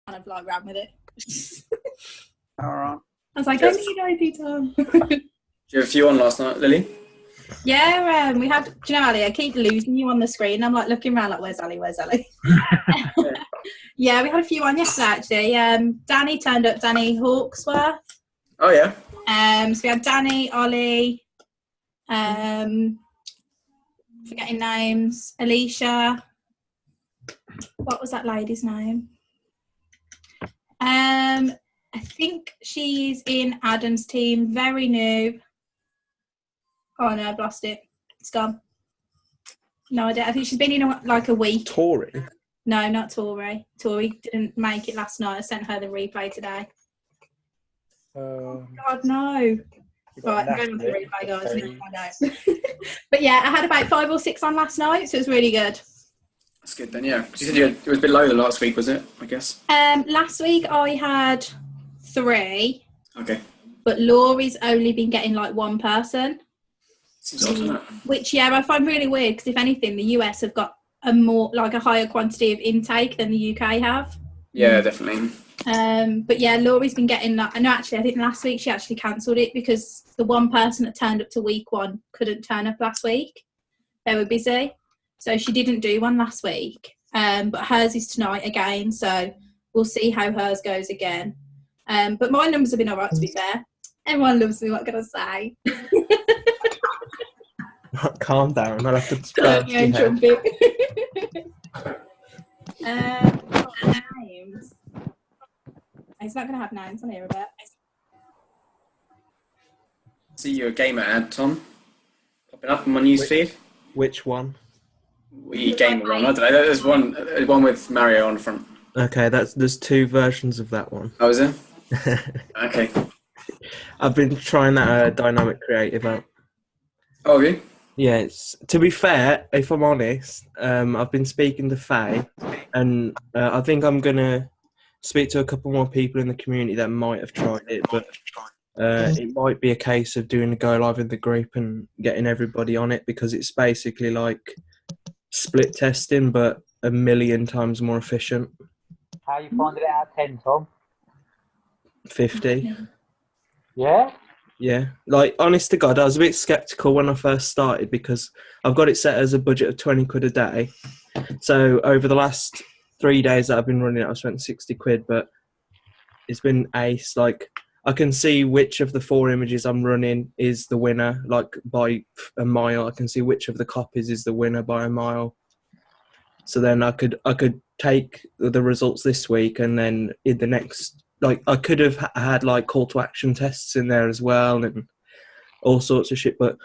kind of like ran with it. All right. I was like, I need ID, Tom. Did you have a few on last night, Lily? Yeah, we had, do you know, Ali, I keep losing you on the screen. I'm like looking around like, where's Ali? Yeah, we had a few on yesterday, actually. Danny turned up, Danny Hawksworth. Oh, yeah. So we had Danny, Ollie, forgetting names, Alicia. What was that lady's name? I think she's in Adam's team, very new. Oh no, I've lost it. It's gone. No idea. I think she's been in like a week. Tori? No, not Tori. Tori didn't make it last night. I sent her the replay today. God, no. Right, I'm going on the replay, guys. I know. But yeah, I had about 5 or 6 on last night, so it was really good. That's good then, yeah. Because you said it was a bit lower than last week, was it, I guess? Last week I had 3. Okay. But Laurie's only been getting like 1 person. Seems odd, doesn't it? Which, yeah, I find really weird because if anything, the US have got a higher quantity of intake than the UK have. Yeah, definitely. But yeah, Laurie's been getting that. No, actually, I think last week she actually cancelled it because the one person that turned up to week 1 couldn't turn up last week. They were busy. So she didn't do one last week. But hers is tonight again. So we'll see how hers goes again. But my numbers have been all right, to be fair. Everyone loves me. What can I say? Calm down. I'll have to Put your own trumpet. Names. He's not going to have names on here, I bet. See your gamer ad, Tom, popping up on my newsfeed. Which one? We gamer one. I don't know. There's one with Mario on the front. Okay, there's 2 versions of that one. Oh, is there? Okay. I've been trying that dynamic creative out. Oh, have you? Yeah, to be fair, if I'm honest, I've been speaking to Faye, and I think I'm going to speak to a couple more people in the community that might have tried it, but it might be a case of doing a go live in the group and getting everybody on it, because it's basically like split testing, but a million times more efficient. How you finding it out of 10, Tom? 50. Yeah? Yeah, like, honest to God, I was a bit sceptical when I first started because I've got it set as a budget of 20 quid a day. So over the last 3 days that I've been running it, I've spent 60 quid, but it's been ace. Like, I can see which of the 4 images I'm running is the winner, like, by a mile. I can see which of the copies is the winner by a mile. So then I could take the results this week, and then in the next, like, I could have had like call to action tests in there as well and all sorts of shit, but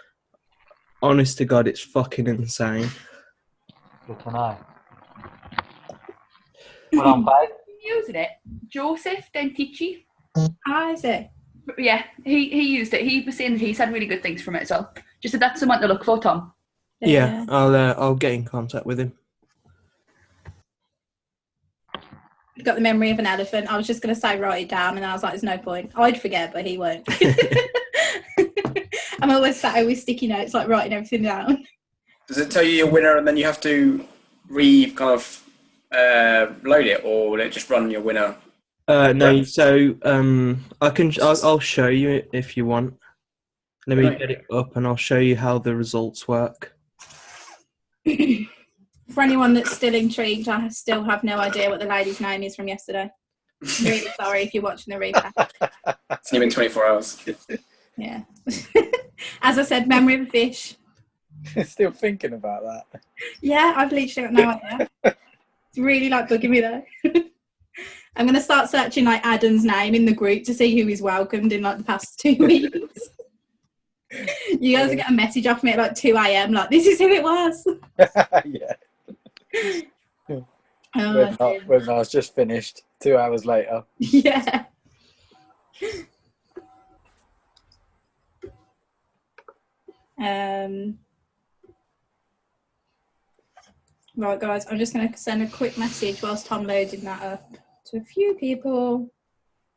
honest to God, it's fucking insane. Good to know. What on, babe? Using it, Joseph Dentici. Ah, is it? Yeah, he used it. He was saying that he's had really good things from it. So just said that's someone to look for, Tom. Yeah, I'll get in contact with him. Got the memory of an elephant. I was just going to say write it down, and I was like, there's no point. I'd forget, but he won't. I'm always sat with sticky notes, like writing everything down. Does it tell you your winner and then you have to load it, or will it just run your winner? No, so I'll show you if you want. Let me get it up and I'll show you how the results work. For anyone that's still intrigued, I still have no idea what the lady's name is from yesterday. I'm really sorry if you're watching the replay. It's only been 24 hours. Yeah. As I said, memory of a fish. Still thinking about that. Yeah, I've literally got no idea. It's really like bugging me though. I'm going to start searching like Adam's name in the group to see who he's welcomed in like the past 2 weeks. You guys will get a message off me at like 2 a.m. like, this is who it was. Yeah. Oh, when I was just finished 2 hours later. yeah. Right, guys, I'm just going to send a quick message whilst Tom loading that up to a few people.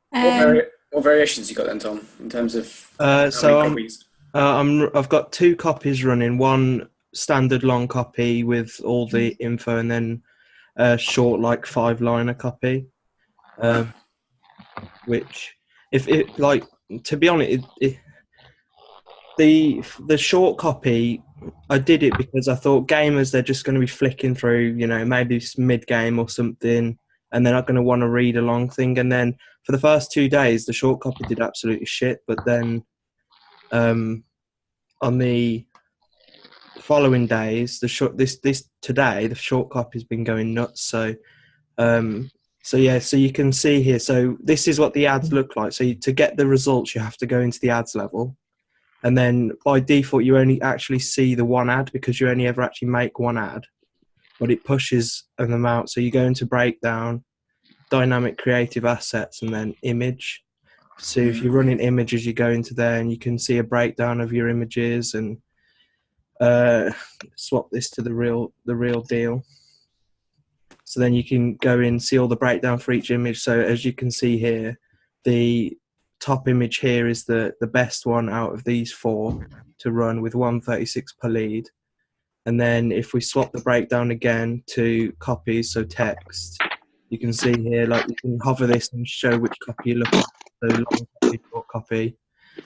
What variations you got then, Tom, in terms of how many copies? I've got 2 copies running. One standard long copy with all the info, and then a short, like 5-liner copy. which if it like to be honest, the short copy, I did it because I thought gamers, they're just going to be flicking through, maybe mid game or something, and they're not going to want to read a long thing. And then for the first 2 days, the short copy did absolutely shit. But then on the following days, today the short copy's been going nuts. So you can see here. So this is what the ads look like. So to get the results, you have to go into the ads level. And then by default, you only actually see the one ad because you only ever actually make one ad, but it pushes them out. So you go into breakdown, dynamic creative assets, and then image. So if you're running images, you go into there and you can see a breakdown of your images and swap this to the real deal. So then you can go in, see all the breakdown for each image. So as you can see here, the top image here is the best one out of these 4 to run with 136 per lead. And then if we swap the breakdown again to copies, so text, you can see here, like you can hover this and show which copy you're looking at. So long copy, short copy.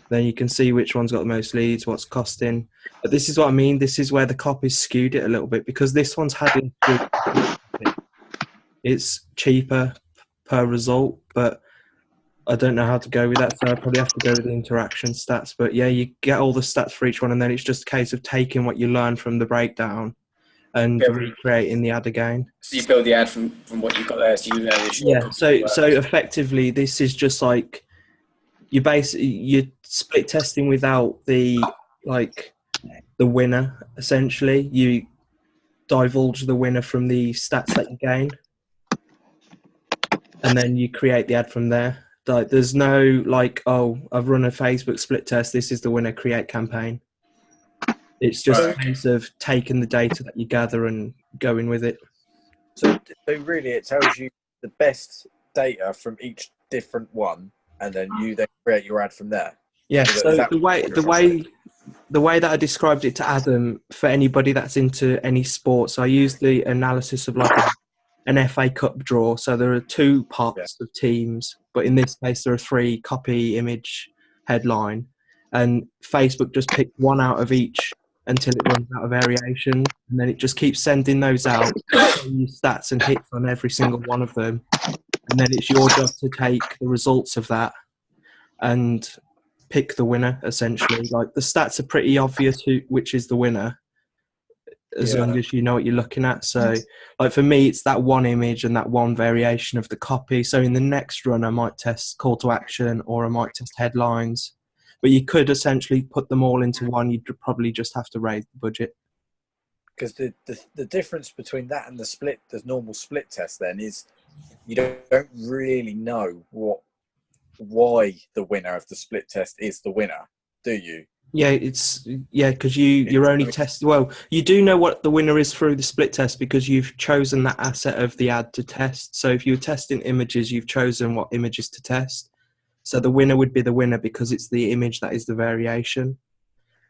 Then you can see which one's got the most leads, what's costing. But this is what I mean. This is where the copies skewed it a little bit because this one's had it's cheaper per result, but I don't know how to go with that, so I probably have to go with the interaction stats. But yeah, you get all the stats for each one, and then it's just a case of taking what you learn from the breakdown and recreating the ad again. So you build the ad from what you've got there. So so effectively, this is just like you're split testing without the winner. Essentially, you divulge the winner from the stats that you gain, and then you create the ad from there. Like, there's no I've run a Facebook split test, this is the winner, create campaign. It's just a case of taking the data that you gather and going with it. So really it tells you the best data from each different one, and then you then create your ad from there. Yeah, so the way that I described it to Adam, for anybody that's into any sports, I used the analysis of an FA Cup draw. So there are 2 parts of teams, but in this case there are 3: copy, image, headline, and Facebook just picked one out of each until it runs out of variation, and then it just keeps sending those out, stats and hits on every single one of them, and then it's your job to take the results of that and pick the winner. Essentially, like, the stats are pretty obvious which is the winner, as long as you know what you're looking at. So like for me, it's that one image and that one variation of the copy. So in the next run, I might test call to action or I might test headlines, but you could essentially put them all into one. You'd probably just have to raise the budget. Because the difference between that and the normal split test then is you don't really know why the winner of the split test is the winner, do you? Yeah, because you're only testing. Well, you do know what the winner is through the split test because you've chosen that asset of the ad to test. So if you're testing images, you've chosen what images to test. So the winner would be the winner because it's the image that is the variation.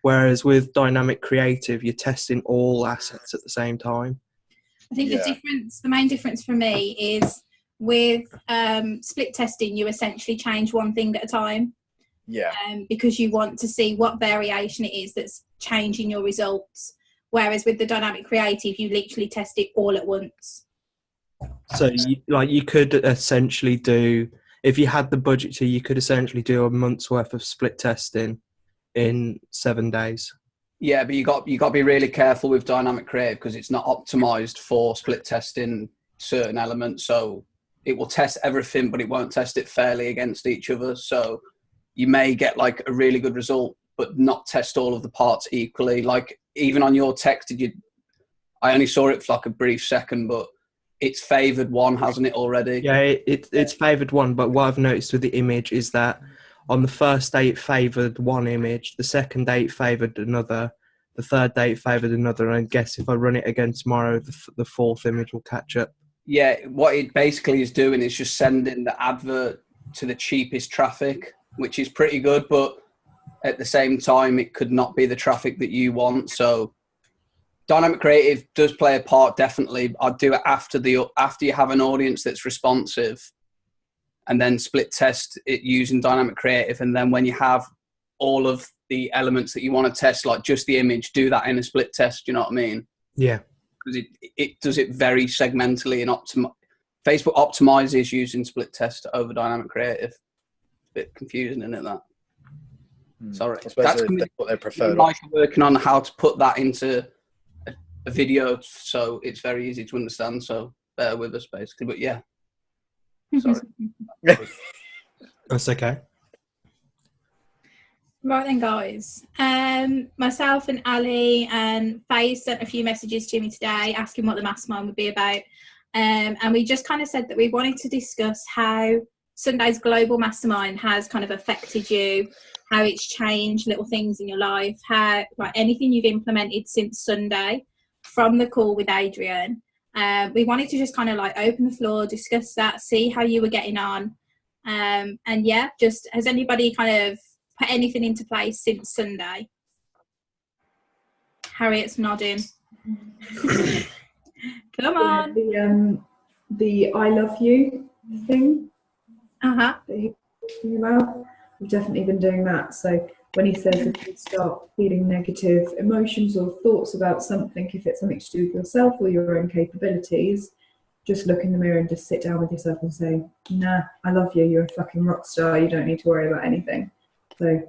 Whereas with dynamic creative, you're testing all assets at the same time. I think the main difference for me is with split testing, you essentially change one thing at a time. Yeah. Because you want to see what variation it is that's changing your results. Whereas with the dynamic creative, you literally test it all at once. So you could essentially do, if you had the budget to, you could essentially do a month's worth of split testing in 7 days. Yeah, but you got to be really careful with dynamic creative because it's not optimized for split testing certain elements. So it will test everything, but it won't test it fairly against each other. So you may get like a really good result, but not test all of the parts equally. Like even on your text, I only saw it for like a brief second, but it's favoured one, hasn't it already? Yeah, it's favoured one. But what I've noticed with the image is that on the first day it favoured one image, the second day it favoured another, the third day it favoured another, and I guess if I run it again tomorrow, the fourth image will catch up. Yeah, what it basically is doing is just sending the advert to the cheapest traffic, which is pretty good, but at the same time, it could not be the traffic that you want. So dynamic creative does play a part, definitely. I'd do it after you have an audience that's responsive. and then split test it using dynamic creative. And then when you have all of the elements that you want to test, like just the image, do that in a split test. Do you know what I mean? Yeah. Because it does it very segmentally and Facebook optimizes using split test over dynamic creative. It's a bit confusing, isn't it, that? Sorry. That's what they prefer. Like working on how to put that into a video so it's very easy to understand. So bear with us, basically. But yeah. Sorry. That's okay. Right then, guys. Myself and Ali and Faye sent a few messages to me today asking what the mastermind would be about. And we just kind of said that we wanted to discuss how Sunday's global mastermind has kind of affected you, how it's changed little things in your life, how like anything you've implemented since Sunday from the call with Adrian. We wanted to just kind of like open the floor, discuss that, see how you were getting on. And yeah, just has anybody kind of put anything into place since Sunday? Harriet's nodding. Come on. The I love you thing. Uh-huh. That he was talking about. We've definitely been doing that. So when he says if you start feeling negative emotions or thoughts about something, if it's something to do with yourself or your own capabilities, just look in the mirror and just sit down with yourself and say, nah, I love you. You're a fucking rock star. You don't need to worry about anything. So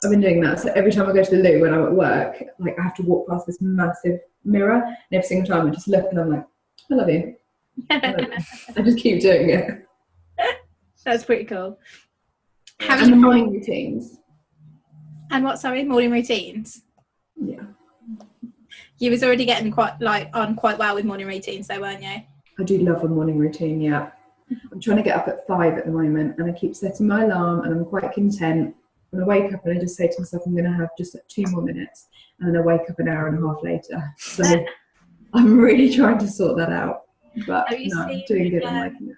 I've been doing that. So every time I go to the loo when I'm at work, like I have to walk past this massive mirror, and every single time I just look and I'm like, I love you. I just keep doing it. That's pretty cool. And the morning routines. And what, sorry, morning routines? Yeah. You was already getting quite well with morning routines though, weren't you? I do love a morning routine, yeah. I'm trying to get up at 5 at the moment, and I keep setting my alarm, and I'm quite content. When I wake up and I just say to myself, I'm going to have just 2 more minutes, and then I wake up an hour and a half later. So I'm really trying to sort that out. But no, I'm doing good. I'm liking it.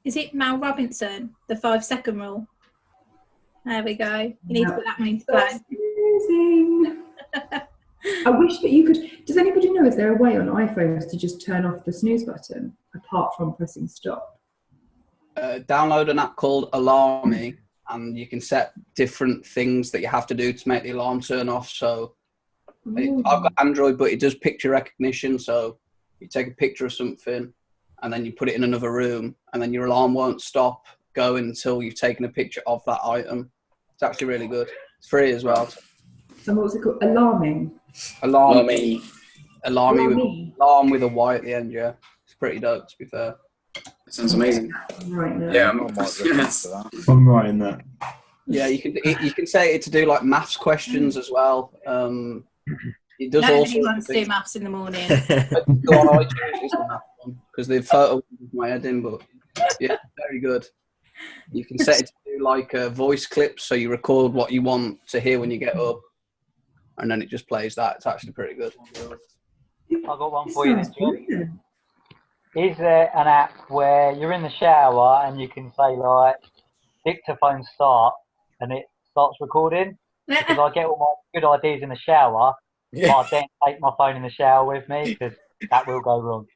Is it Mal Robinson, the 5-second rule? There we go. You need to put that one into play. Amazing. I wish that you could. Does anybody know, is there a way on iPhones to just turn off the snooze button apart from pressing stop? Download an app called Alarmy, and you can set different things that you have to do to make the alarm turn off. So I've got Android, but it does picture recognition. So you take a picture of something and then you put it in another room, and then your alarm won't stop going until you've taken a picture of that item. It's actually really good. It's free as well. And what was it called? Alarming? Alarmy with a Y at the end, yeah. It's pretty dope, to be fair. That sounds amazing. Right now. Yeah, I'm writing that. Yeah, you can say it to do like maths questions as well. It does Nobody wants to do maths in the morning. Because the photo with my head in, but yeah, very good. You can set it to do like voice clips, so you record what you want to hear when you get up, and then it just plays that. It's actually pretty good. I've got one for you, John. Is there an app where you're in the shower and you can say like dictaphone start and it starts recording? Because I get all my good ideas in the shower, but I don't take my phone in the shower with me because that will go wrong.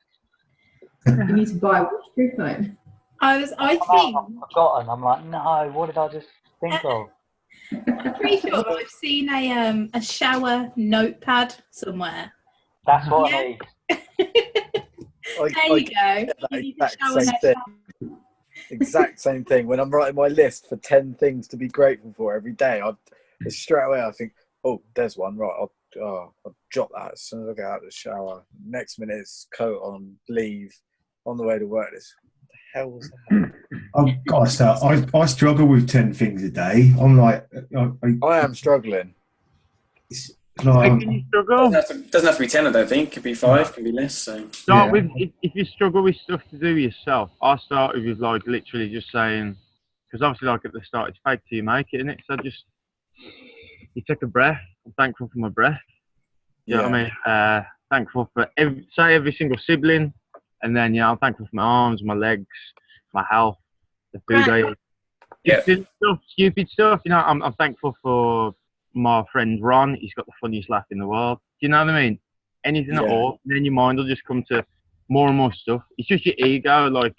You need to buy a waterproof phone. I think I've forgotten. I'm like, no, what did I just think of? I'm pretty sure I've seen a shower notepad somewhere. That's what I need. There you go. Exact same thing. When I'm writing my list for 10 things to be grateful for every day, straight away I think, oh, there's one. Right, I'll jot that as soon as I get out of the shower. Next minute it's coat on, leave, on the way to work. What the hell was that? I've got to start. I struggle with 10 things a day. I'm like, I am struggling. It's like, Can you struggle? Doesn't have to be 10, I don't think. It could be 5, could be less. So Start with if you struggle with stuff to do yourself. I started with like literally just saying, because obviously like at the start it's fake till you make it, isn't it? So just you take a breath. I'm thankful for my breath. You know what I mean? Thankful for every single sibling, and then I'm thankful for my arms, my legs, my health, the food I eat. Stupid stuff. You know, I'm thankful for my friend Ron. He's got the funniest laugh in the world. Do you know what I mean? Anything at all, then your mind will just come to more and more stuff. It's just your ego. Like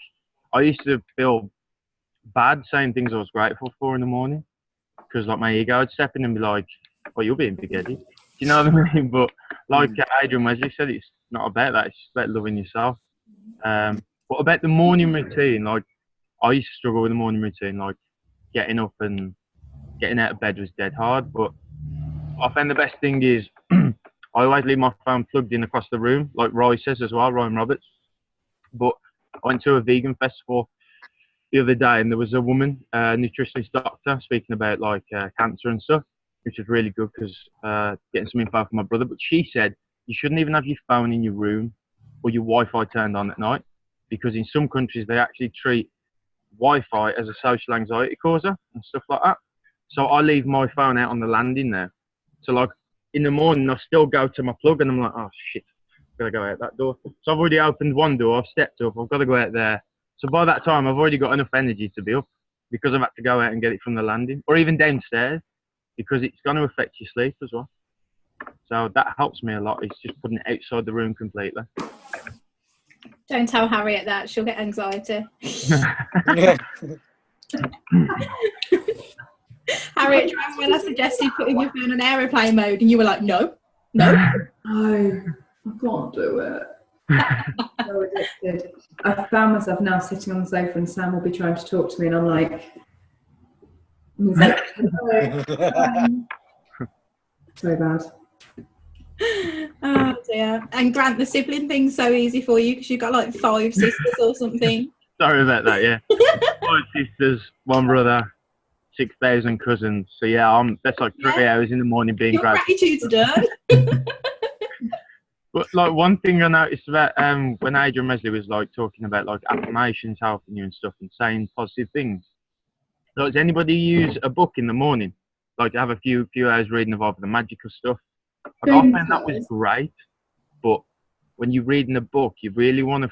I used to feel bad saying things I was grateful for in the morning, because like my ego would step in and be like, "Well, you're being big-headed." Do you know what I mean? But like Adrian Wesley said, it's not about that. It's just about loving yourself. But about the morning routine, like I used to struggle with the morning routine, like getting up and getting out of bed was dead hard. But I found the best thing is I always leave my phone plugged in across the room, like Roy says as well, Ryan Roberts. But I went to a vegan festival the other day, and there was a woman, nutritionist doctor, speaking about like cancer and stuff, which was really good because getting some info from my brother. But she said you shouldn't even have your phone in your room or your Wi-Fi turned on at night, because in some countries they actually treat Wi-Fi as a social anxiety causer and stuff like that. So I leave my phone out on the landing there. So like in the morning I still go to my plug and I'm like, oh shit, I've got to go out that door. So I've already opened one door, I've stepped up, I've got to go out there. So by that time I've already got enough energy to be up, because I've had to go out and get it from the landing or even downstairs, because it's going to affect your sleep as well. So that helps me a lot. It's just putting it outside the room completely. Don't tell Harriet that, she'll get anxiety. Harriet, when I suggested putting your phone on aeroplane mode and you were like, no. No, I can't do it. So addicted. I found myself now sitting on the sofa and Sam will be trying to talk to me and I'm like, so bad. Oh dear. And Grant, the sibling thing's so easy for you because you've got like 5 sisters or something. Sorry about that, yeah. 5 sisters, 1 brother, 6,000 cousins. So yeah, that's like 3 hours in the morning being Your gratitude's done. But like one thing I noticed about when Adrian Wesley was like talking about like affirmations helping you and stuff and saying positive things. Like, does anybody use a book in the morning? Like to have a few hours reading of the magical stuff? Like, I found that was great, but when you're reading a book, you really want to.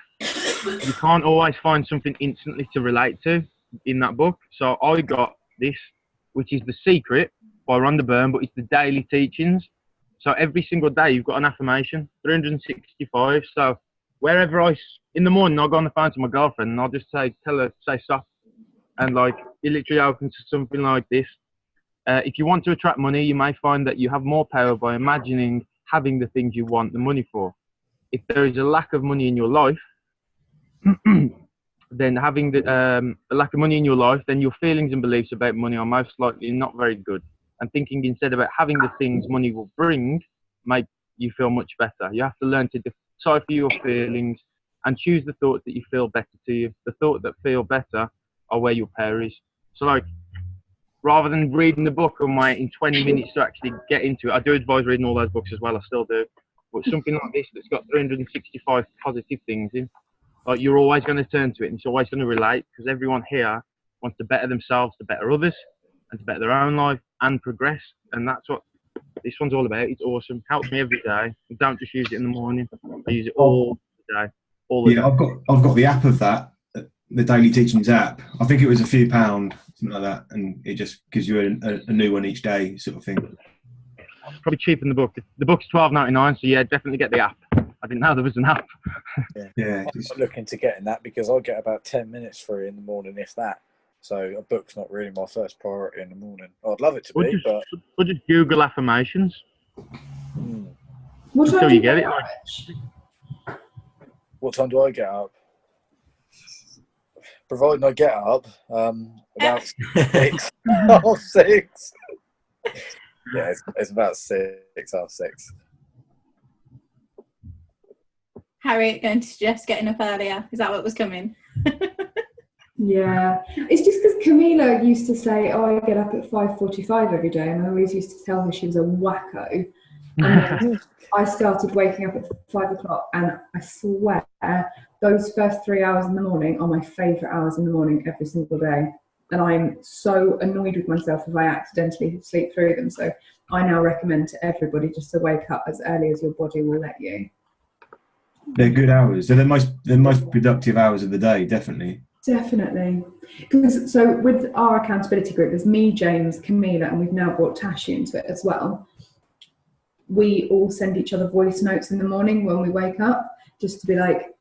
You can't always find something instantly to relate to in that book. So I got this, which is The Secret by Rhonda Byrne, but it's the daily teachings. So every single day you've got an affirmation, 365. So wherever in the morning, I'll go on the phone to my girlfriend and I'll just tell her, say stop. And like, it literally opens to something like this. If you want to attract money, you may find that you have more power by imagining having the things you want the money for. If there is a lack of money in your life, then having a lack of money in your life, then your feelings and beliefs about money are most likely not very good. And thinking instead about having the things money will bring make you feel much better. You have to learn to decipher your feelings and choose the thoughts that you feel better to you. The thoughts that feel better are where your power is. So like, rather than reading the book and waiting 20 minutes to actually get into it, I do advise reading all those books as well, I still do. But something like this that's got 365 positive things in, like you're always going to turn to it and it's always going to relate, because everyone here wants to better themselves, to better others, and to better their own life and progress. And that's what this one's all about. It's awesome. Helps me every day. I don't just use it in the morning. I use it all the day. All the day. I've got the app of that, the Daily Teachings app. I think it was a few £, something like that, and it just gives you a new one each day, sort of thing. Probably cheaper than the book. The book's $12.99, so yeah, definitely get the app. I didn't know there was an app. Yeah. I'm looking to getting that because I'll get about 10 minutes free in the morning, if that. So a book's not really my first priority in the morning. I'd love it to be, but... Or just Google affirmations. What until you get it. What time do I get up? Providing I get up, about 6, half 6. Yeah, it's about 6, half 6. Harriet going to suggest getting up earlier. Is that what was coming? Yeah, it's just because Camila used to say, "Oh, I get up at 5:45 every day," and I always used to tell her she was a wacko. And then I started waking up at 5 o'clock, and I swear those first 3 hours in the morning are my favourite hours in the morning every single day. And I'm so annoyed with myself if I accidentally sleep through them. So I now recommend to everybody just to wake up as early as your body will let you. They're good hours. They're the most productive hours of the day, definitely. Definitely. Because so with our accountability group, there's me, James, Camila, and we've now brought Tashi into it as well. We all send each other voice notes in the morning when we wake up, just to be like,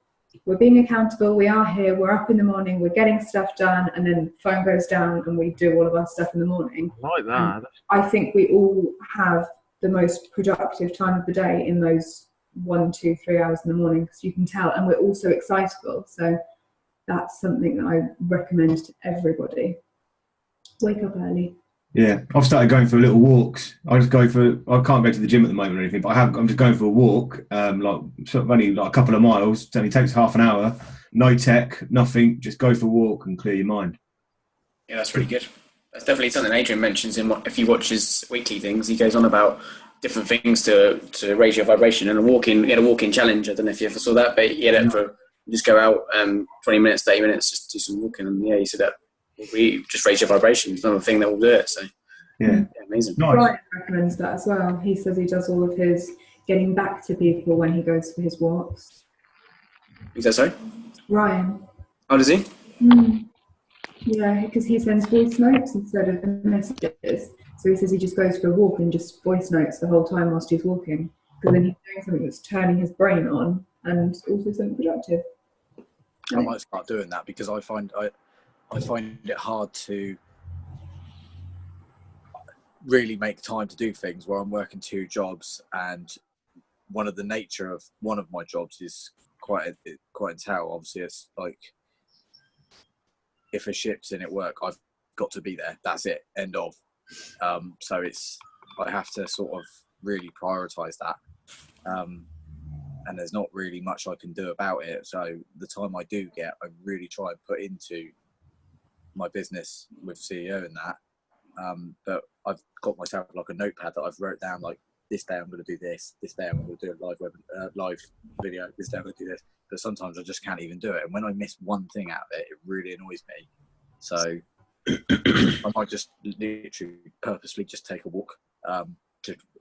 we're being accountable, we are here, we're up in the morning, we're getting stuff done, and then phone goes down and we do all of our stuff in the morning. I like that. I think we all have the most productive time of the day in those 1, 2, 3 hours in the morning, because you can tell, and we're also excitable. So that's something that I recommend to everybody. Wake up early. Yeah, I've started going for little walks. I can't go to the gym at the moment or anything, but I'm just going for a walk, like sort of only like a couple of miles. It only takes half an hour. No tech, nothing. Just go for a walk and clear your mind. Yeah, that's really good. That's definitely something Adrian mentions if you watch his weekly things. He goes on about different things to raise your vibration, and he had a walking challenge. I don't know if you ever saw that, but he had it for just go out 20 minutes, 30 minutes, just do some walking, and he said that we just raise your vibration. It's another thing that will do it. So yeah, amazing. Nice. Brian recommends that as well. He says he does all of his getting back to people when he goes for his walks. Is that so? Ryan. Oh, does he? Yeah, because he sends voice notes instead of messages. So he says he just goes for a walk and just voice notes the whole time whilst he's walking, because then he's doing something that's turning his brain on and also something productive. I might start doing that, because I find it hard to really make time to do things where I'm working 2 jobs, and one of the nature of one of my jobs is quite entail. Obviously, it's like if a ship's in at work, I've got to be there. That's it. End of. So I have to sort of really prioritise that, and there's not really much I can do about it. So the time I do get, I really try and put into my business with CEO and that. But I've got myself like a notepad that I've wrote down, like, this day I'm going to do this day I'm going to do a live video, this day I'm going to do this. But sometimes I just can't even do it, and when I miss one thing out of it, it really annoys me. So I might just literally purposely just take a walk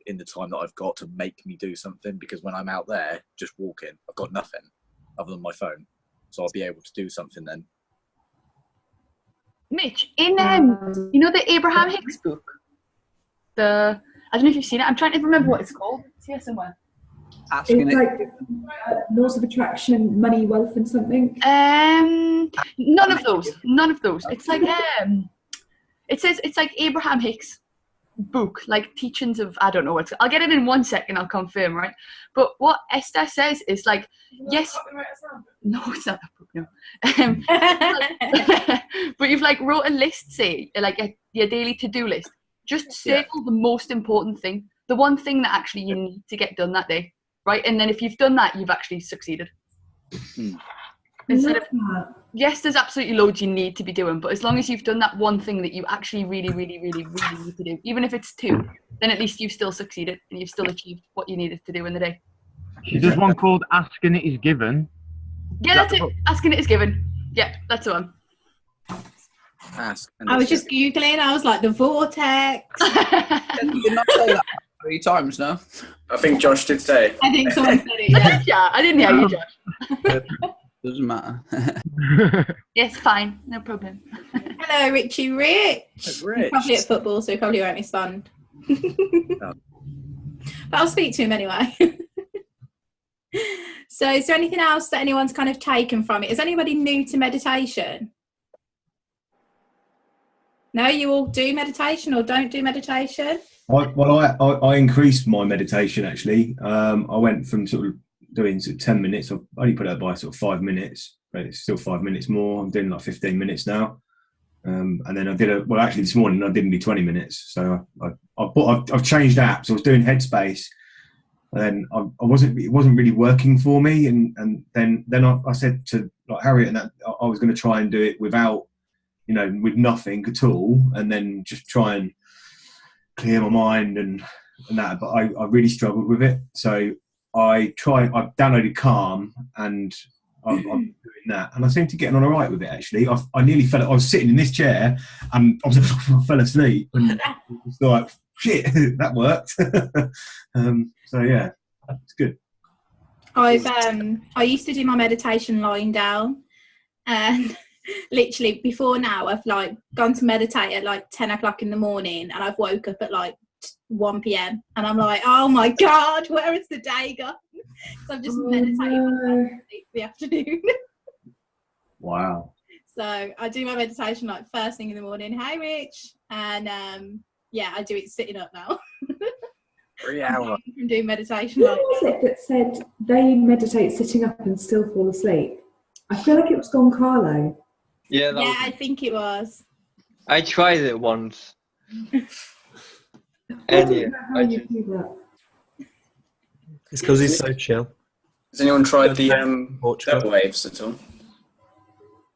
in the time that I've got to make me do something, because when I'm out there just walking, I've got nothing other than my phone, so I'll be able to do something then. Mitch, in you know the Abraham Hicks book, I don't know if you've seen it. I'm trying to remember what it's called. It's here somewhere. It's like laws of attraction, money, wealth, and something. None of those. It's like it says it's like Abraham Hicks book, like teachings of, I don't know what. I'll get it in 1 second. I'll confirm, right? But what Esther says is like, yes. No, it's not that book. No. But you've like wrote a list, say like your daily to-do list. Just circle the most important thing, the one thing that actually you need to get done that day, right? And then if you've done that, you've actually succeeded. Instead of, yes, there's absolutely loads you need to be doing, but as long as you've done that one thing that you actually really, really, really, really need to do, even if it's 2, then at least you've still succeeded and you've still achieved what you needed to do in the day. She does one called Asking It Is Given. Yeah, that's it. Asking It Is Given. Yeah, that's the one. I was just Googling. I was like, the vortex. You did not say that 3 times, no? I think Josh did say it. I think someone said it, yeah. Yeah, I didn't hear you, Josh. Doesn't matter. Yes, fine. No problem. Hello, Richie Rich. Rich. You're probably at football, so he probably won't respond. But I'll speak to him anyway. So is there anything else that anyone's kind of taken from it? Is anybody new to meditation? No, you all do meditation or don't do meditation? I increased my meditation actually. I went from sort of doing sort of 10 minutes. I've only put it by sort of 5 minutes, but it's still 5 minutes more. I'm doing like 15 minutes now. And then I did actually this morning I didn't do 20 minutes. So I've changed apps. I was doing Headspace, and then it wasn't really working for me. And then I said to like Harriet and that I was going to try and do it without, with nothing at all, and then just try and clear my mind and that. But I really struggled with it. So I downloaded Calm, and I'm doing that. And I seem to be getting on all right with it, actually. I nearly fell. I was sitting in this chair, and I fell asleep. And it was like, shit, that worked. So, yeah, it's good. I used to do my meditation lying down, and literally before now I've like gone to meditate at like 10 o'clock in the morning, and I've woke up at like 1 p.m. and I'm like, oh my god, where has the day gone? So I'm just meditating for the afternoon. Wow. So I do my meditation like first thing in the morning. Hey, Rich. And I do it sitting up now. 3 hours. From doing meditation. Who was it that said they meditate sitting up and still fall asleep? I feel like it was Goncalo. Yeah, I think it was. I tried it once. I And don't yeah, know how you do that. It's because he's so chill. Has anyone tried the Portugal. delta waves at all?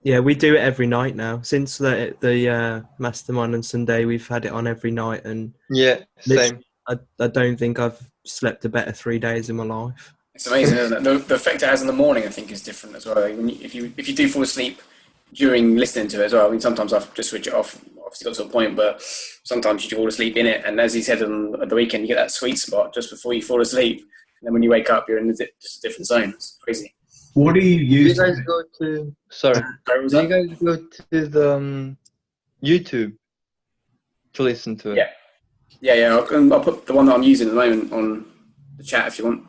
Yeah, we do it every night now. Since the Mastermind on Sunday, we've had it on every night, and yeah, same. I don't think I've slept a better 3 days in my life. It's amazing, isn't it? The effect it has in the morning, I think, is different as well. If you do fall asleep during listening to it as well, I mean, sometimes I just switch it off. Obviously, got to a point, but sometimes you fall asleep in it, and as he said on the weekend, you get that sweet spot just before you fall asleep, and then when you wake up, you're in just a different zone. It's crazy. What do you use? Do you guys go to? Sorry, do you guys go to the YouTube to listen to it? Yeah. I'll put the one that I'm using at the moment on the chat if you want.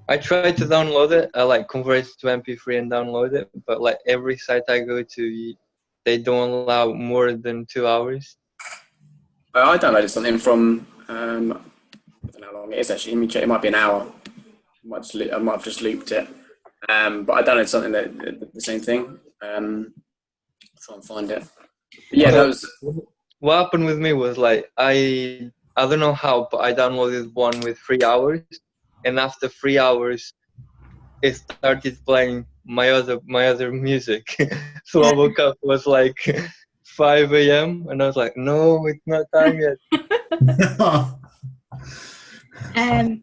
I tried to download it. I convert it to MP3 and download it, but every site I go to, they don't allow more than 2 hours. I downloaded something from I don't know how long it is actually. Let me check. It might be an hour. I might have just looped it. But I downloaded something that the same thing. Try and find it. But yeah, that was. What happened with me was I don't know how, but I downloaded one with 3 hours, and after 3 hours, it started playing my other music. So I woke up, it was 5 a.m. and I was like, no, it's not time yet.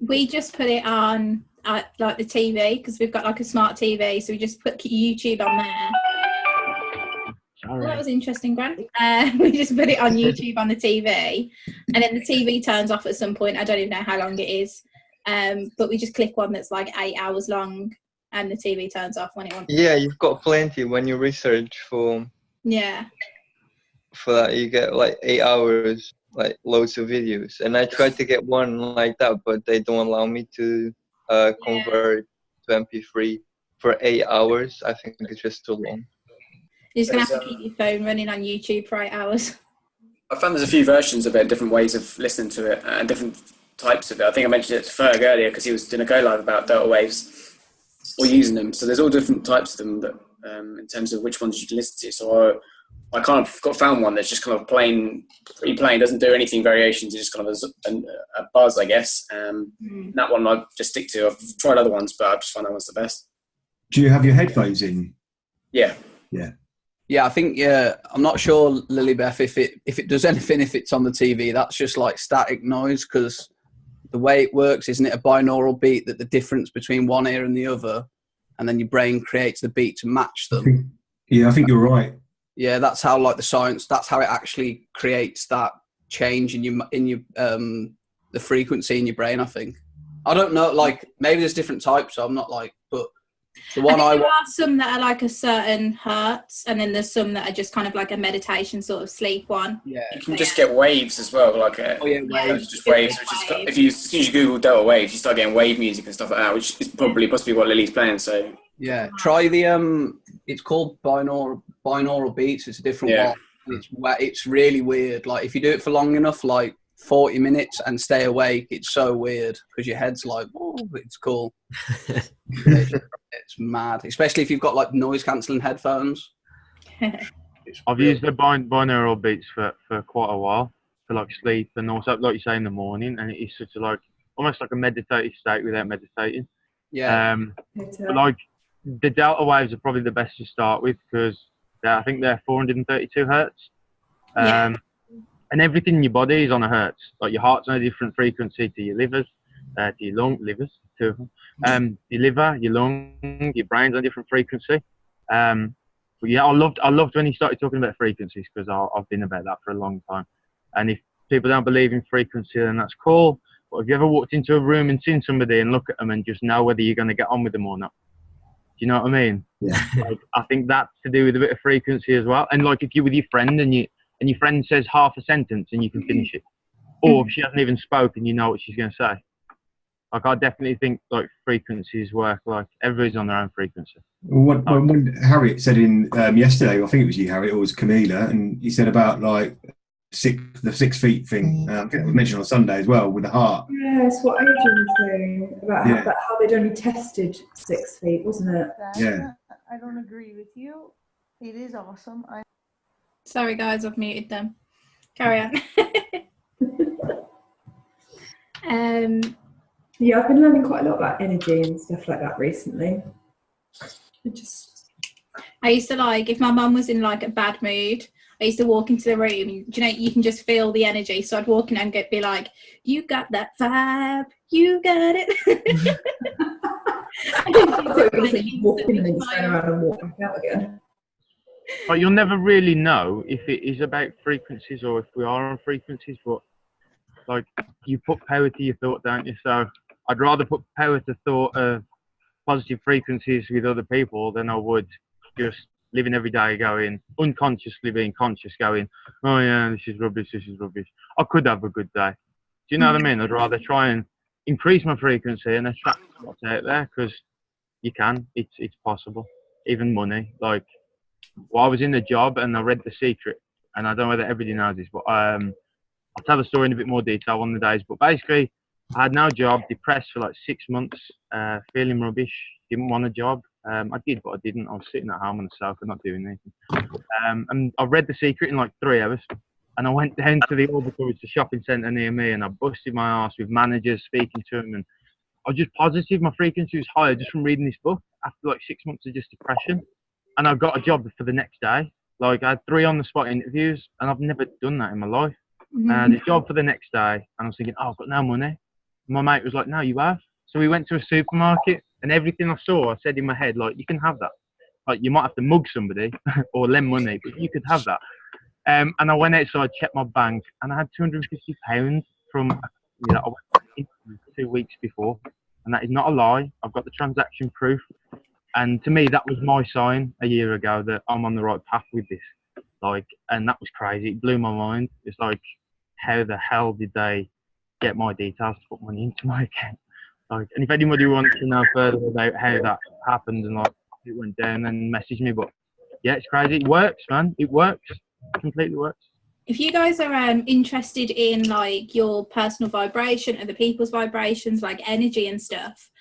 We just put it on the TV because we've got a smart TV, so we just put YouTube on there. Well, that was interesting, Grant. We just put it on YouTube on the TV, and then the TV turns off at some point. I don't even know how long it is, but we just click one that's 8 hours long, and the TV turns off when it wants. Yeah, you've got plenty when you research for. Yeah. For that, you get 8 hours, loads of videos, and I tried to get one like that, but they don't allow me to convert to MP3 for 8 hours. I think it's just too long. You're just going to have to keep your phone running on YouTube for 8 hours. I found there's a few versions of it, different ways of listening to it, and different types of it. I think I mentioned it to Ferg earlier because he was doing a go live about delta waves or using them. So there's all different types of them that, in terms of which ones you can listen to. So I kind of found one that's just kind of pretty plain, doesn't do anything variations. It's just kind of a buzz, I guess. That one I just stick to. I've tried other ones, but I just find that one's the best. Do you have your headphones in? Yeah. Yeah, I think I'm not sure, Lilybeth, if it does anything if it's on the TV. That's just static noise, because the way it works, isn't it a binaural beat that the difference between one ear and the other, and then your brain creates the beat to match them. I think you're right. Yeah, that's how the science. That's how it actually creates that change in your the frequency in your brain. I think. I don't know. Maybe there's different types. So I'm not but the one there are some that are a certain hertz, and then there's some that are just kind of a meditation sort of sleep one. Yeah, you can just get waves as well. Waves. Just waves. As soon as you Google delta waves, you start getting wave music and stuff like that, which is possibly what Lily's playing. So yeah, try the it's called binaural beats. It's a different one. It's really weird. If you do it for long enough, 40 minutes and stay awake, it's so weird because your head's oh, it's cool. It's mad, especially if you've got noise cancelling headphones. I've used the binaural beats for quite a while for sleep, and also like you say in the morning, and it is such a almost like a meditative state without meditating. Yeah. But the delta waves are probably the best to start with because I think they're 432 hertz. And everything in your body is on a hertz. Your heart's on a different frequency to your livers, to your livers, your liver, your lung, your brain's on a different frequency. But yeah, I loved when he started talking about frequencies because I've been about that for a long time. And if people don't believe in frequency, then that's cool. But have you ever walked into a room and seen somebody and look at them and just know whether you're going to get on with them or not? Do you know what I mean? Yeah. I think that's to do with a bit of frequency as well. And if you're with your friend and your friend says half a sentence and you can finish it. Or if she hasn't even spoken, you know what she's going to say. Like, I definitely think like frequencies work. Like, everybody's on their own frequency. What Harriet said in yesterday, I think it was you, Harriet, or it was Camila, and he said about like the 6 feet thing. I think it was mentioned on Sunday as well with the heart. Yeah, it's what Adrian was saying about how they'd only tested 6 feet, wasn't it? Yeah. I don't agree with you. It is awesome. Sorry, guys, I've muted them. Carry on. Yeah, I've been learning quite a lot about energy and stuff like that recently. I used to, like, if my mum was in like a bad mood, I used to walk into the room and, you know, you can just feel the energy. So I'd walk in and be like, "You got that vibe, you got it." I thought you were going to say you walk in and then you turn around and walk back out again. But you'll never really know if it is about frequencies or if we are on frequencies. But like, you put power to your thought, don't you? So I'd rather put power to thought of positive frequencies with other people than I would just living every day going unconsciously being conscious, going, "Oh yeah, this is rubbish, this is rubbish. I could have a good day." Do you know what I mean? I'd rather try and increase my frequency and attract what's out there, because you can. It's possible. Even money. Like, well, I was in the job and I read The Secret, and I don't know whether everybody knows this, but I'll tell the story in a bit more detail one of the days. But basically, I had no job, depressed for like 6 months, feeling rubbish, didn't want a job. I did, but I didn't. I was sitting at home on the sofa, not doing anything. And I read The Secret in like 3 hours. And I went down to the Orbital, which is a shopping centre near me, and I busted my ass with managers, speaking to them. And I was just positive. My frequency was higher just from reading this book after like 6 months of just depression. And I got a job for the next day. Like, I had 3 on-the-spot interviews, and I've never done that in my life. The job for the next day, and I was thinking, "Oh, I've got no money." My mate was like, "No, you have." So we went to a supermarket, and everything I saw, I said in my head, like, "You can have that. Like, you might have to mug somebody or lend money, but you could have that." And I went outside, checked my bank, and I had £250 from, you know, I went 2 weeks before, and that is not a lie. I've got the transaction proof, and to me, that was my sign a year ago that I'm on the right path with this. Like, and that was crazy. It blew my mind. It's like, how the hell did they get my details to put money into my account? Like, and if anybody wants to know further about how that happened and like it went down, then message me. But yeah, it's crazy. It works, man. It works. It completely works. If you guys are interested in like your personal vibration, other people's vibrations, like energy and stuff,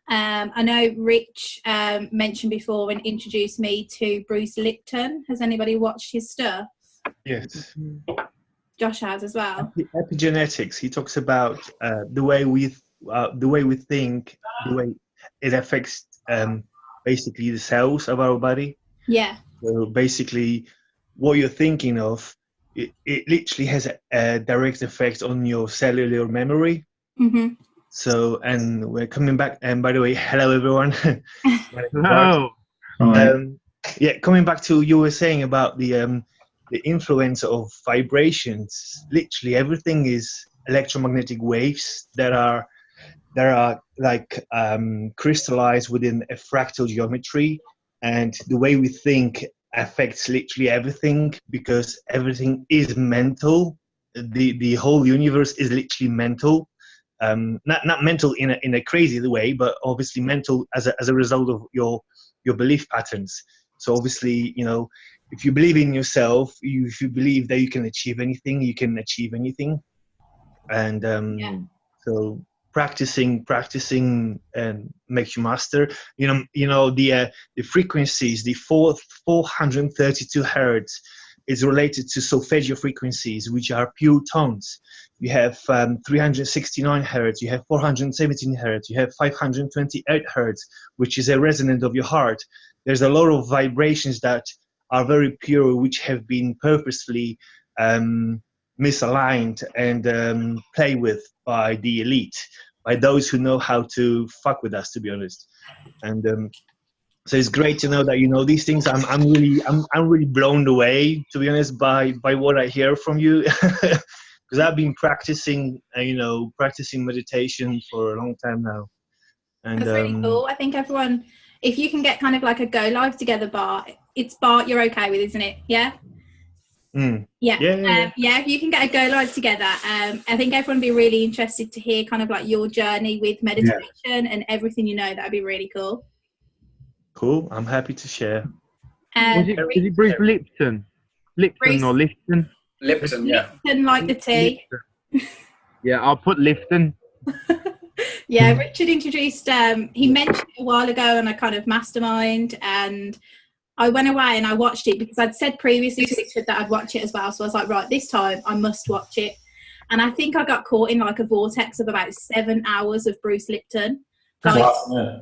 I know Rich mentioned before and introduced me to Bruce Lipton. Has anybody watched his stuff? Yes. Josh has as well. Epigenetics. He talks about the way we think, the way it affects basically the cells of our body. Yeah. So basically, what you're thinking of, it literally has a direct effect on your cellular memory. Mm-hmm. So, and we're coming back. And by the way, hello everyone. Hello. Yeah, coming back to you were saying about the influence of vibrations. Literally, everything is electromagnetic waves that are like crystallized within a fractal geometry, and the way we think affects literally everything, because everything is mental. The whole universe is literally mental. Not mental in a crazy way, but obviously mental as a result of your belief patterns. So obviously, you know, if you believe in yourself, if you believe that you can achieve anything, you can achieve anything. And so practicing makes you master. You know the frequencies, the 432 hertz is related to solfeggio frequencies, which are pure tones. You have 369 hertz, you have 417 hertz, you have 528 hertz, which is a resonance of your heart. There's a lot of vibrations that are very pure, which have been purposefully misaligned and played with by the elite, by those who know how to fuck with us, to be honest. And so it's great to know that you know these things. I'm really blown away, to be honest, by what I hear from you, because I've been practicing meditation for a long time now. And that's really cool. I think everyone, if you can get kind of like a go live together bar, it's bar you're okay with, isn't it? Yeah. Yeah, Yeah. if you can get a go live together, I think everyone would be really interested to hear kind of like your journey with meditation and everything you know. That'd be really cool. Cool. I'm happy to share. Was it Bruce Lipton? Lipton or Lifton? Lipton, yeah. Lipton, like the tea. Yeah, I'll put Lifton. Yeah, Richard introduced, he mentioned it a while ago on a kind of mastermind, and I went away and I watched it because I'd said previously to Richard that I'd watch it as well. So I was like, right, this time I must watch it. And I think I got caught in like a vortex of about 7 hours of Bruce Lipton. Like,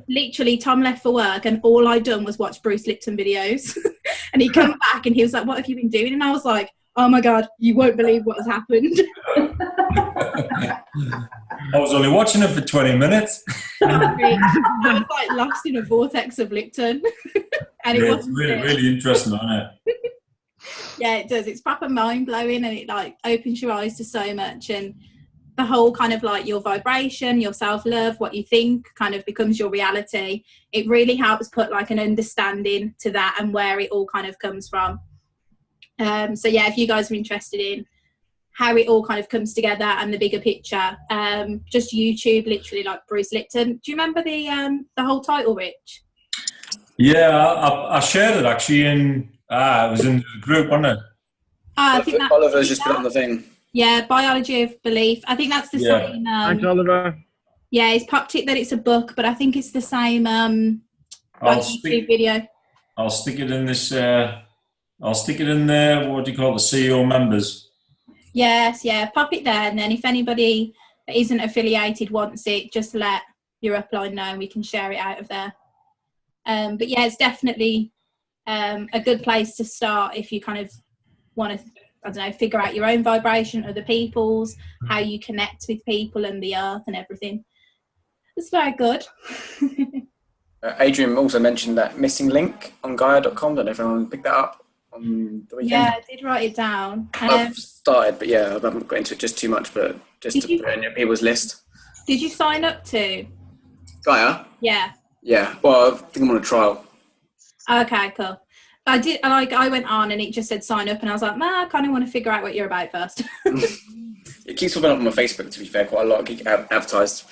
literally, Tom left for work and all I'd done was watch Bruce Lipton videos. And he come back and he was like, what have you been doing? And I was like, oh my God, you won't believe what has happened. I was only watching it for 20 minutes. I was like lost in a vortex of Lipton. And it was really interesting, isn't it? Yeah, it does. It's proper mind-blowing, and it like opens your eyes to so much, and the whole kind of like your vibration, your self-love, what you think kind of becomes your reality. It really helps put like an understanding to that and where it all kind of comes from. So yeah, if you guys are interested in how it all kind of comes together and the bigger picture, just YouTube literally like Bruce Lipton. Do you remember the whole title, Rich? Yeah, I shared it actually it was in the group, wasn't it? I think that, Oliver's just put it on the thing. Yeah, Biology of Belief. I think that's the same. Thanks, Oliver. Yeah, he's popped it that it's a book, but I think it's the same YouTube video. I'll stick it in this. I'll stick it in there. What do you call the CEO members? Yes, yeah. Pop it there, and then if anybody that isn't affiliated wants it, just let your upline know, and we can share it out of there. But yeah, it's definitely a good place to start if you kind of want to, I don't know, figure out your own vibration, other people's, how you connect with people and the earth and everything. It's very good. Adrian also mentioned that missing link on Gaia.com. Don't know if anyone picked that up on the weekend. Yeah, I did write it down. I've started, but yeah, I haven't got into it just too much, but just to put it in people's list. Did you sign up to Gaia? Yeah. Yeah, well, I think I'm on a trial. Okay, cool. I did, like, I went on and it just said sign up, and I was like, I kind of want to figure out what you're about first. It keeps popping up on my Facebook, to be fair, quite a lot. I get advertised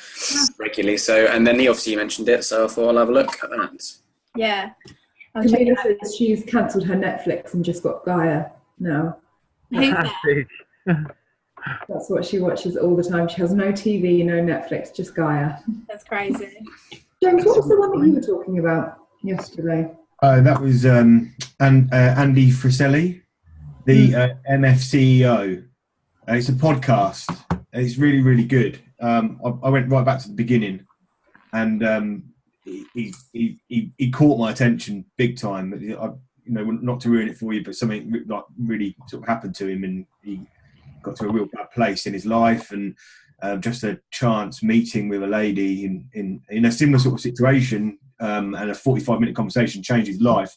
regularly. So, and then he obviously mentioned it, so I thought I'll have a look at that. Yeah. Camilla says she's cancelled her Netflix and just got Gaia now. Who's that? That's what she watches all the time. She has no TV, no Netflix, just Gaia. That's crazy. James, what was the one that you were talking about yesterday? That was Andy Friselli, the MF CEO. It's a podcast. It's really, really good. I went right back to the beginning, and he caught my attention big time. Not to ruin it for you, but something like really sort of happened to him, and he got to a real bad place in his life, and just a chance meeting with a lady in a similar sort of situation, and a 45-minute conversation changed his life,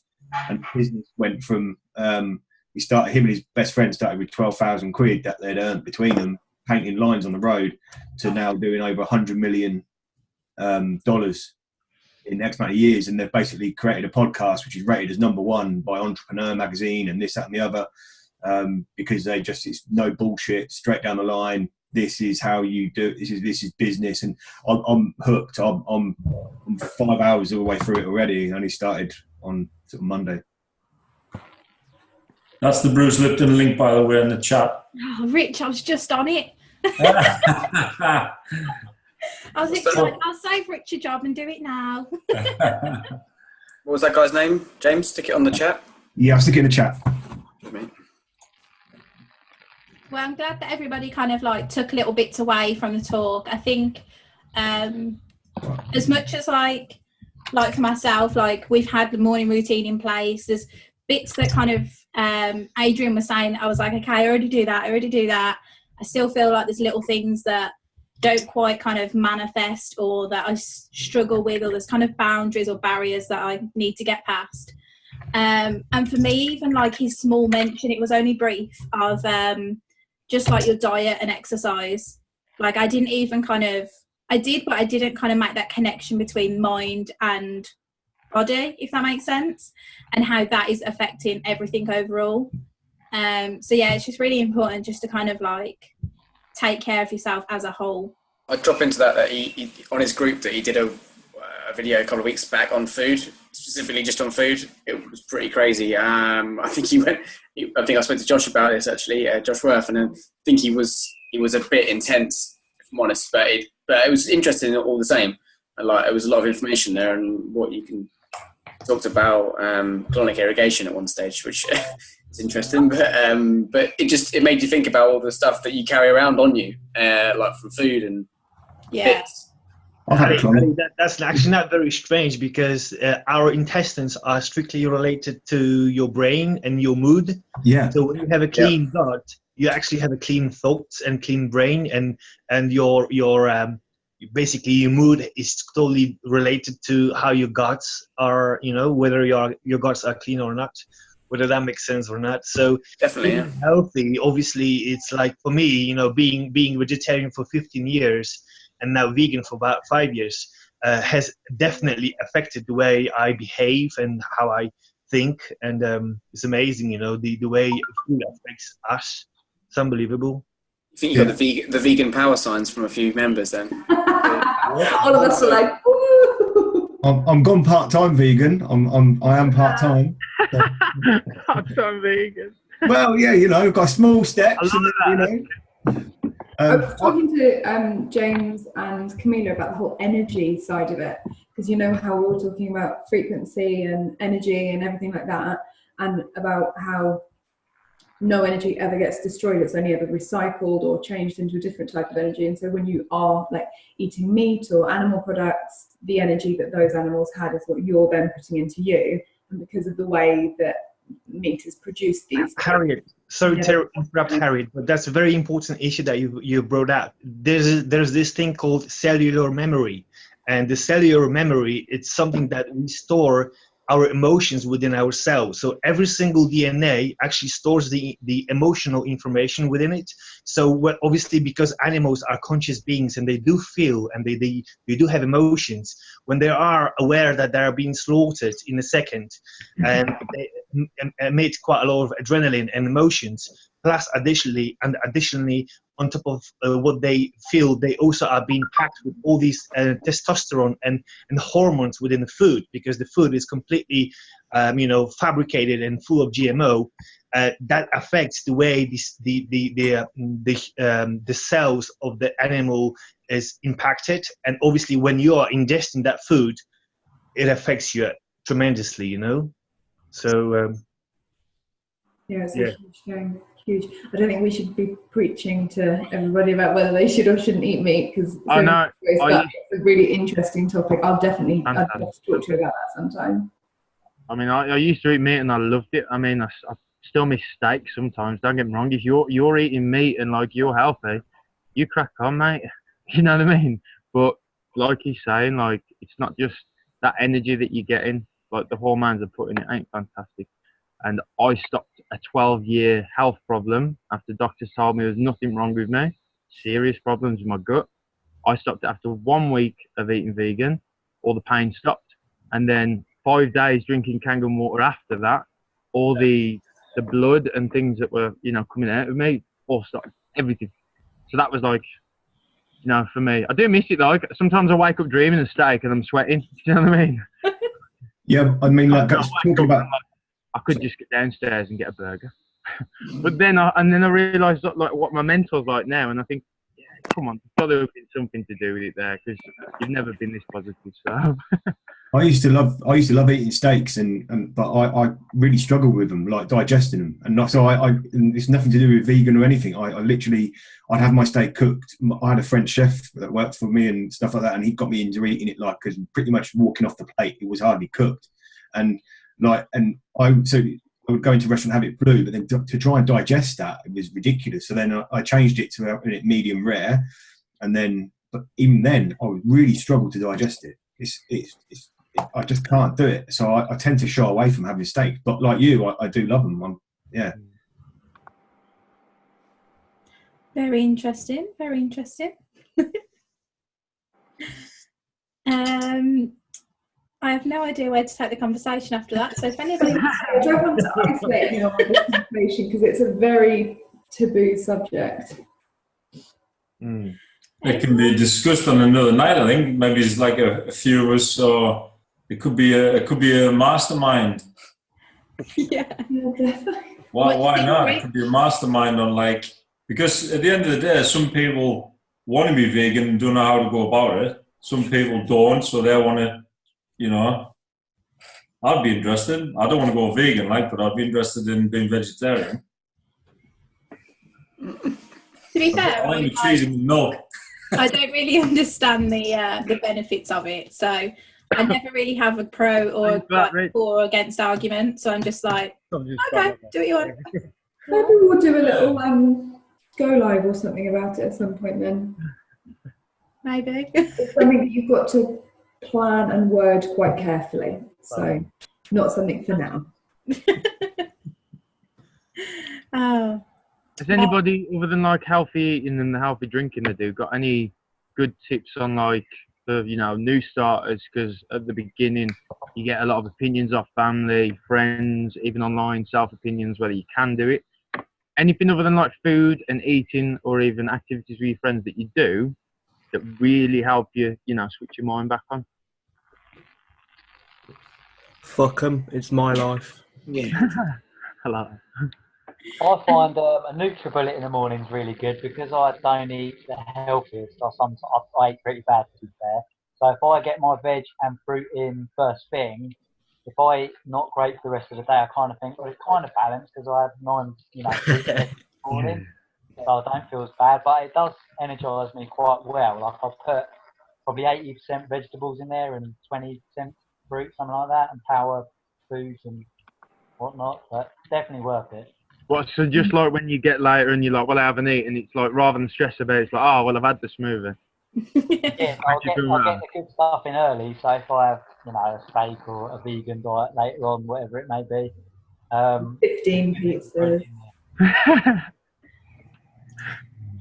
and business went from him and his best friend started with 12,000 quid that they'd earned between them painting lines on the road, to now doing over $100 million in X amount of years. And they've basically created a podcast which is rated as #1 by Entrepreneur magazine and this, that and the other, because it's no bullshit, straight down the line. This is how you do it. This is business, and I'm hooked. I'm 5 hours all the way through it already. I only started on sort of Monday. That's the Bruce Lipton link, by the way, in the chat. Oh, Rich, I was just on it. I was excited. I'll save Rich a job and do it now. What was that guy's name? James, stick it on the chat. Yeah, I'll stick it in the chat. Well, I'm glad that everybody kind of like took little bits away from the talk. I think as much as like for myself, like we've had the morning routine in place, there's bits that kind of Adrian was saying, I was like, okay, I already do that. I still feel like there's little things that don't quite kind of manifest, or that I struggle with, or there's kind of boundaries or barriers that I need to get past. And for me, even like his small mention, it was only brief, of just like your diet and exercise. Like I didn't even kind of, I did, but I didn't kind of make that connection between mind and body, if that makes sense, and how that is affecting everything overall. So yeah, it's just really important just to kind of like take care of yourself as a whole. I'd drop into that he on his group that he did a video a couple of weeks back on food, specifically just on food. It was pretty crazy. I think I think I spoke to Josh about this actually, Josh Worth, and I think he was a bit intense, if I'm honest, but it was interesting all the same. And like, it was a lot of information there, and what you can talked about colonic irrigation at one stage, which is interesting, but it made you think about all the stuff that you carry around on you, like from food and bits. That's actually not very strange, because our intestines are strictly related to your brain and your mood. Yeah. So when you have a clean gut, you actually have a clean thoughts and clean brain, and your basically your mood is totally related to how your guts are. You know, whether your guts are clean or not. Whether that makes sense or not. So definitely, being healthy, obviously, it's like for me, you know, being vegetarian for 15 years. And now vegan for about 5 years, has definitely affected the way I behave and how I think. And it's amazing, you know, the way food affects us. It's unbelievable. I think you got the vegan power signs from a few members then. All of us are like, woo! I'm gone part-time vegan. I am part-time. So. Part-time vegan. Well, yeah, you know, got small steps. You know. I was talking to James and Camila about the whole energy side of it, because you know how we were talking about frequency and energy and everything like that, and about how no energy ever gets destroyed, it's only ever recycled or changed into a different type of energy. And so when you are like eating meat or animal products, the energy that those animals had is what you're then putting into you, and because of the way that meat is produced these Harriet, sorry to interrupt, Harriet, but that's a very important issue that you brought up. There's this thing called cellular memory, and the cellular memory, it's something that we store our emotions within ourselves. So every single DNA actually stores the emotional information within it. So obviously, because animals are conscious beings and they do feel and they do have emotions, when they are aware that they are being slaughtered in a second, and they emit quite a lot of adrenaline and emotions, plus additionally on top of what they feel, they also are being packed with all these testosterone and hormones within the food, because the food is completely fabricated and full of GMO. That affects the way the cells of the animal is impacted, and obviously when you are ingesting that food, it affects you tremendously, you know. So it's a huge thing. Huge. I don't think we should be preaching to everybody about whether they should or shouldn't eat meat, because it's a really interesting topic. I'd love to talk to you about that sometime. I mean, I used to eat meat and I loved it. I mean, I still miss steak sometimes. Don't get me wrong. If you're eating meat and like you're healthy, you crack on, mate. You know what I mean? But like he's saying, like it's not just that energy that you're getting. Like the hormones are putting it ain't fantastic. And I stopped a 12-year health problem after doctors told me there was nothing wrong with me, serious problems with my gut. I stopped after 1 week of eating vegan, all the pain stopped. And then 5 days drinking Kangen water after that, all the blood and things that were, coming out of me, all stopped, everything. So that was like, for me. I do miss it though. Sometimes I wake up dreaming of steak and I'm sweating. You know what I mean? Yeah, I mean, like, talking about... I could just get downstairs and get a burger. But then I realised like what my mental's like now, and I think, yeah, come on, there's got to have been something to do with it there, because you've never been this positive. So I used to love eating steaks, but I really struggle with them, like digesting them, and it's nothing to do with vegan or anything. I'd have my steak cooked. I had a French chef that worked for me and stuff like that, and he got me into eating it because pretty much walking off the plate, it was hardly cooked, and I would go into a restaurant and have it blue, but then to try and digest that, it was ridiculous. So then I changed it to having it medium rare, but even then I would really struggle to digest it. I just can't do it. So I tend to shy away from having steak. But like you, I do love them. Very interesting. Very interesting. I have no idea where to take the conversation after that. So if anybody I don't want to isolate anyone with this information because it's a very taboo subject. It can be discussed on another night. I think maybe it's like a few of us, or it could be a mastermind. Yeah, definitely. Why not? It could be a mastermind on like, because at the end of the day, some people want to be vegan and don't know how to go about it. Some people don't, so they want to, you know. I'd be interested. I don't want to go vegan, like, but I'd be interested in being vegetarian. To be fair, I like cheese and milk. I don't really understand the benefits of it, so I never really have a pro or or against argument. So I'm just like, okay, do what you want. Maybe we'll do a little go live or something about it at some point then. Maybe. It's something that you've got to plan and word quite carefully. So not something for now. Oh. Has anybody, other than like healthy eating and the healthy drinking they do, got any good tips on like the new starters? Because at the beginning you get a lot of opinions off family, friends, even online self opinions whether you can do it. Anything other than like food and eating, or even activities with your friends that you do that really help you, switch your mind back on? Fuck 'em, it's my life. Yeah. Hello. I find a NutriBullet in the morning is really good because I don't eat the healthiest. I eat pretty bad, to be fair. So if I get my veg and fruit in first thing, if I eat not great for the rest of the day, I kind of think, well, it's kind of balanced because I have 9, fruit in the morning. So I don't feel as bad, but it does energise me quite well. Like I've put probably 80% vegetables in there and 20% fruit, something like that, and power foods and whatnot. But definitely worth it. So just like when you get later and you're like, well, I haven't eaten, it's like rather than stress about it, it's like, oh, well, I've had the smoothie. Yeah, I'll get the good stuff in early. So if I have, a steak or a vegan diet later on, whatever it may be. 15 pizzas.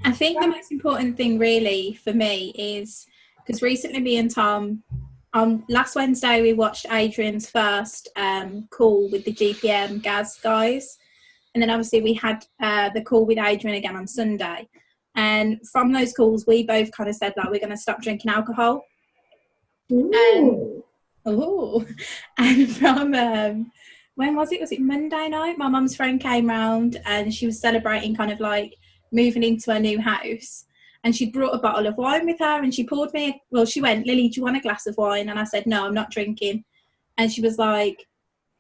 I think the most important thing really for me is, because recently me and Tom, last Wednesday we watched Adrian's first call with the GPM Gaz guys. And then obviously we had the call with Adrian again on Sunday. And from those calls, we both kind of said, like, we're going to stop drinking alcohol. Ooh. And from, when was it? Was it Monday night? My mum's friend came round and she was celebrating kind of like moving into her new house. And she brought a bottle of wine with her and she poured me, she went, Lily, do you want a glass of wine? And I said, no, I'm not drinking. And she was like,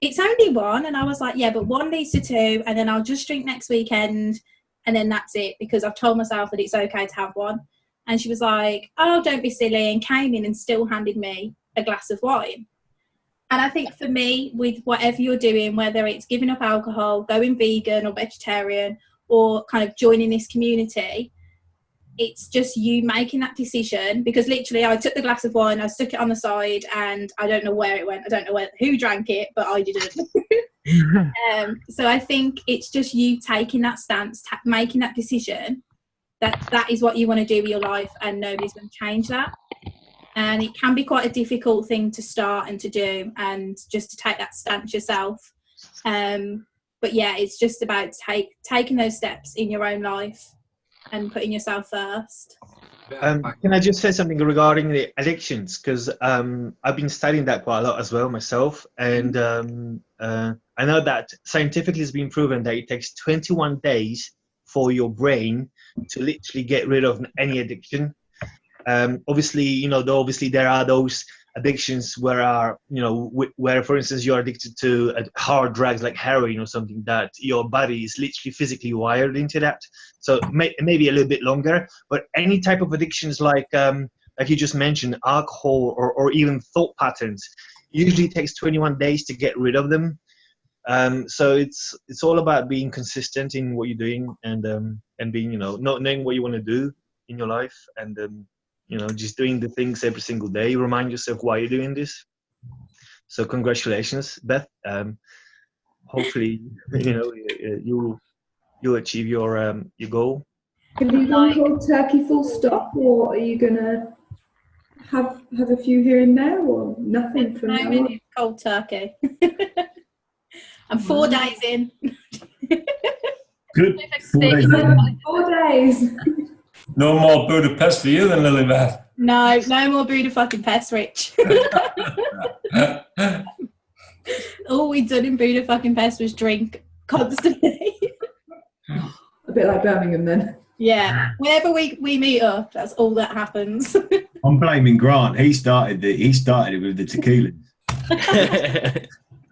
it's only one. And I was like, yeah, but one leads to two, and then I'll just drink next weekend, and then that's it, because I've told myself that it's okay to have one. And she was like, oh, don't be silly, and came in and still handed me a glass of wine. And I think for me, with whatever you're doing, whether it's giving up alcohol, going vegan or vegetarian, or kind of joining this community, it's just you making that decision. Because literally I took the glass of wine, I stuck it on the side, and I don't know where it went. I don't know who drank it, but I didn't. So I think it's just you taking that stance, making that decision that is what you want to do with your life, and nobody's going to change that. And it can be quite a difficult thing to start and to do, and just to take that stance yourself. But yeah, it's just about taking those steps in your own life and putting yourself first. Can I just say something regarding the addictions? Because I've been studying that quite a lot as well myself, and I know that scientifically it's been proven that it takes 21 days for your brain to literally get rid of any addiction. Obviously, there are those addictions where where, for instance, you're addicted to hard drugs like heroin or something, that your body is literally physically wired into that. So maybe a little bit longer, but any type of addictions like you just mentioned, alcohol or even thought patterns, usually takes 21 days to get rid of them. So it's all about being consistent in what you're doing, and being, not knowing what you want to do in your life, and just doing the things every single day. Remind yourself why you're doing this. So congratulations, Beth. Hopefully, you'll achieve your goal. Have you gone cold turkey full stop, or are you gonna have a few here and there, or nothing from now on? It's cold turkey. I'm 4 days in. Good. 4 days. 4 days. No more Budapest for you then, Lilybeth. No more Buddha fucking pest, Rich. All we'd done in Buddha fucking pest was drink constantly. A bit like Birmingham then. Yeah. Whenever we meet up, that's all that happens. I'm blaming Grant. He started it with the tequila.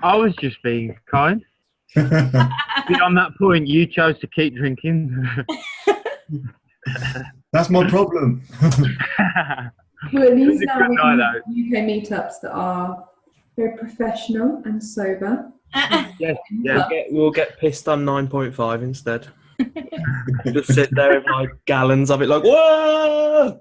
I was just being kind. Beyond that point, you chose to keep drinking. That's my problem. Well, at least now we can have UK meetups that are very professional and sober. We'll get pissed on 9.5 instead. Just sit there with like gallons of it, like whoa.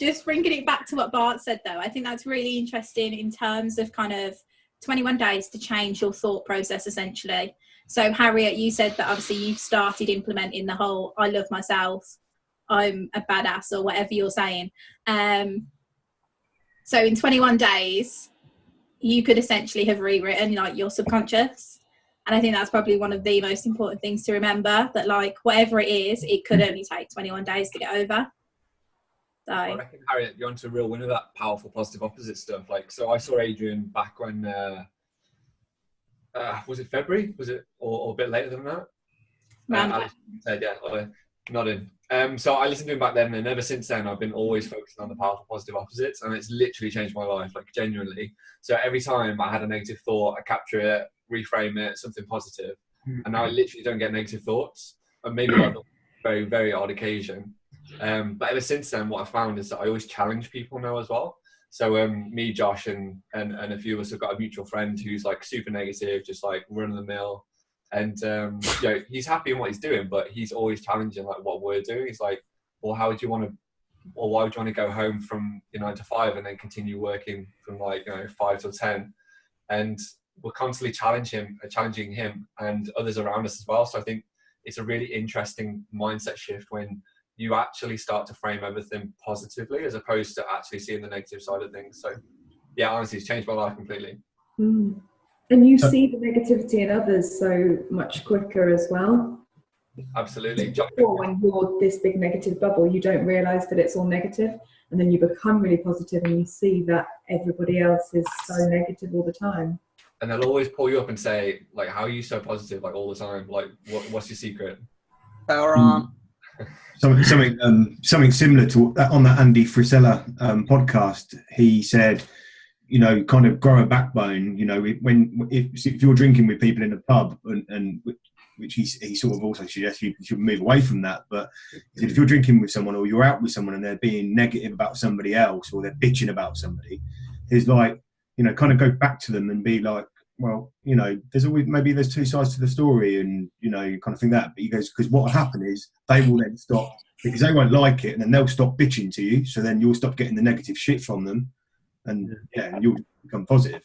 Just bringing it back to what Bart said, though, I think that's really interesting in terms of kind of 21 days to change your thought process, essentially. So, Harriet, you said that obviously you've started implementing the whole I love myself, I'm a badass, or whatever you're saying. So in 21 days, you could essentially have rewritten like your subconscious. And I think that's probably one of the most important things to remember, that like whatever it is, it could only take 21 days to get over. So I reckon, Harriet, you're onto a real winner, that powerful positive opposite stuff. Like, so I saw Adrian back when, was it February? Was it, or a bit later than that? Said, yeah, nodding. So I listened to him back then, and ever since then, I've been always focusing on the powerful positive opposites, and it's literally changed my life, like genuinely. So every time I had a negative thought, I capture it, reframe it, something positive, and now I literally don't get negative thoughts. And maybe on a very, very odd occasion. But ever since then, what I found is that I always challenge people now as well. So me, Josh, and a few of us have got a mutual friend who's like super negative, just like run of the mill. And you know, he's happy in what he's doing, but he's always challenging like what we're doing. He's like, well, how would you want to, or why would you want to go home from 9 to 5 and then continue working from like 5 till 10? And we're constantly challenging him and others around us as well. So I think it's a really interesting mindset shift when you actually start to frame everything positively as opposed to actually seeing the negative side of things. So yeah, honestly, it's changed my life completely. Mm. And you see the negativity in others so much quicker as well. Absolutely. Before, when you're this big negative bubble, you don't realise that it's all negative, and then you become really positive and you see that everybody else is so negative all the time. And they'll always pull you up and say, like, how are you so positive like all the time? Like, what's your secret? Power on. Something similar to that on that Andy Frisella podcast. He said, kind of grow a backbone. If you're drinking with people in a pub, and which he sort of also suggests you should move away from that. But he said if you're drinking with someone or you're out with someone and they're being negative about somebody else or they're bitching about somebody, he's like, kind of go back to them and be like, well, there's two sides to the story, and you kind of think that. But he goes, because what will happen is they will then stop, because they won't like it, and then they'll stop bitching to you. So then you'll stop getting the negative shit from them, and you'll become positive.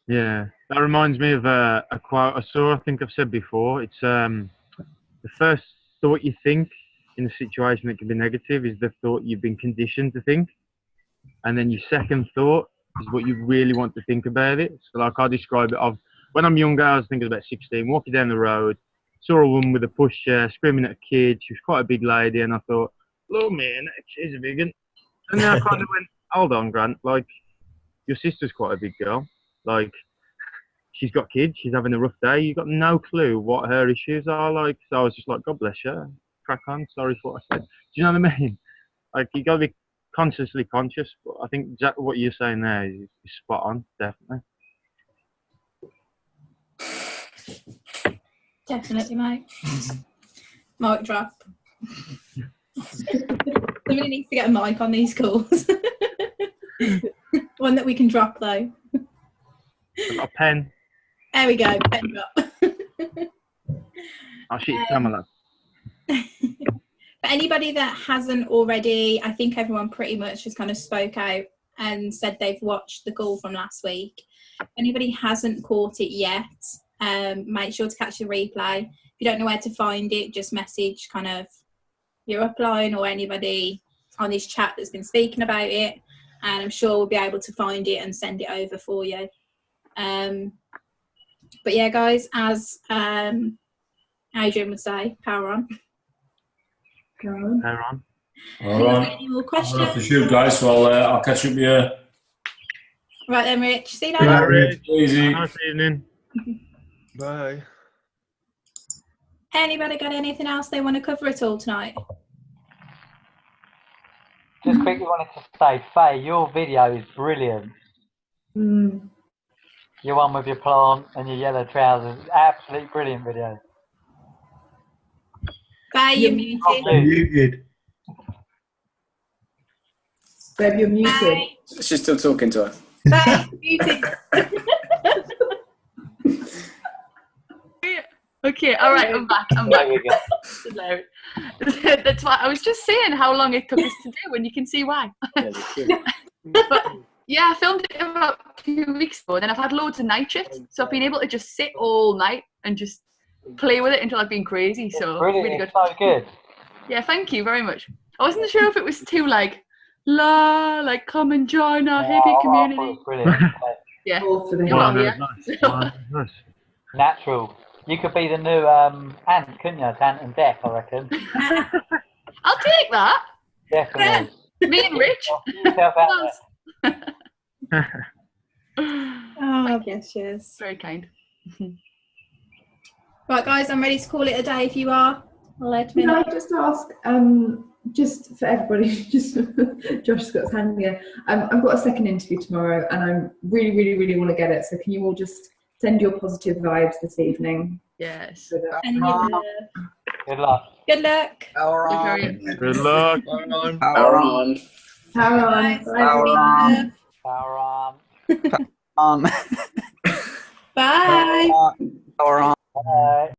Yeah, that reminds me of a quote I saw. I think I've said before. It's the first thought you think in a situation that can be negative is the thought you've been conditioned to think, and then your second thought is what you really want to think about it. So like I describe it, when I'm younger, I was thinking about 16, walking down the road, saw a woman with a pushchair screaming at a kid. She was quite a big lady, and I thought, "Oh man, she's a big one." And then I kind of went, "Hold on, Grant. Like, your sister's quite a big girl. Like, she's got kids. She's having a rough day. You've got no clue what her issues are like." So I was just like, "God bless her. Crack on. Sorry for what I said." Do you know what I mean? Like, you got to be consciously conscious. But I think exactly what you're saying there is spot on, definitely. Definitely, mate. Mic drop. Somebody needs to get a mic on these calls. One that we can drop, though. I've got a pen. There we go. Pen drop. I'll shoot your camera. For anybody that hasn't already, I think everyone pretty much just kind of spoke out and said they've watched the call from last week. If anybody hasn't caught it yet, make sure to catch the replay. If you don't know where to find it, just message kind of your upline or anybody on this chat that's been speaking about it, and I'm sure we'll be able to find it and send it over for you. But yeah, guys, as Adrian would say, power on. Power on. All right. Any more I'm questions? gonna have to shoot, guys. Well, I'll catch up with you. Right then, Rich. See you Bye, later. Rich. Easy. Nice evening. Bye. Anybody got anything else they want to cover at all tonight? Just quickly wanted to say, Faye, your video is brilliant. Your one with your plant and your yellow trousers, absolutely brilliant video. Faye, you're muted. Muted. Babe, you're muted. She's still talking to us. Faye, muted. Okay, all right, I'm back. There we go. Hello. That's why I was just saying how long it took us to do, and you can see why. But yeah, I filmed it about 2 weeks ago, and then I've had loads of night shifts, so I've been able to just sit all night and just play with it until I've been crazy. So Brilliant, really good. it's so good. Yeah, thank you very much. I wasn't sure if it was too like come and join our hippie community. Brilliant. Yeah. All for the Well, Nice. yeah. Nice. Natural. You could be the new Ant, couldn't you? Ant and Dec, I reckon. I'll take that. Definitely. Me and Rich. Yourself out there. Oh, bless you. Very kind. Right, guys, I'm ready to call it a day if you are. Let me Can I know. just ask, just for everybody, just Josh's got his hand here. I've got a second interview tomorrow, and I really want to get it. So can you all just send your positive vibes this evening? Yes. So that- And you, Good luck. good luck. Power on. Good luck. Power on. Power on. Power on. Power on. On. Bye. Power on. Bye.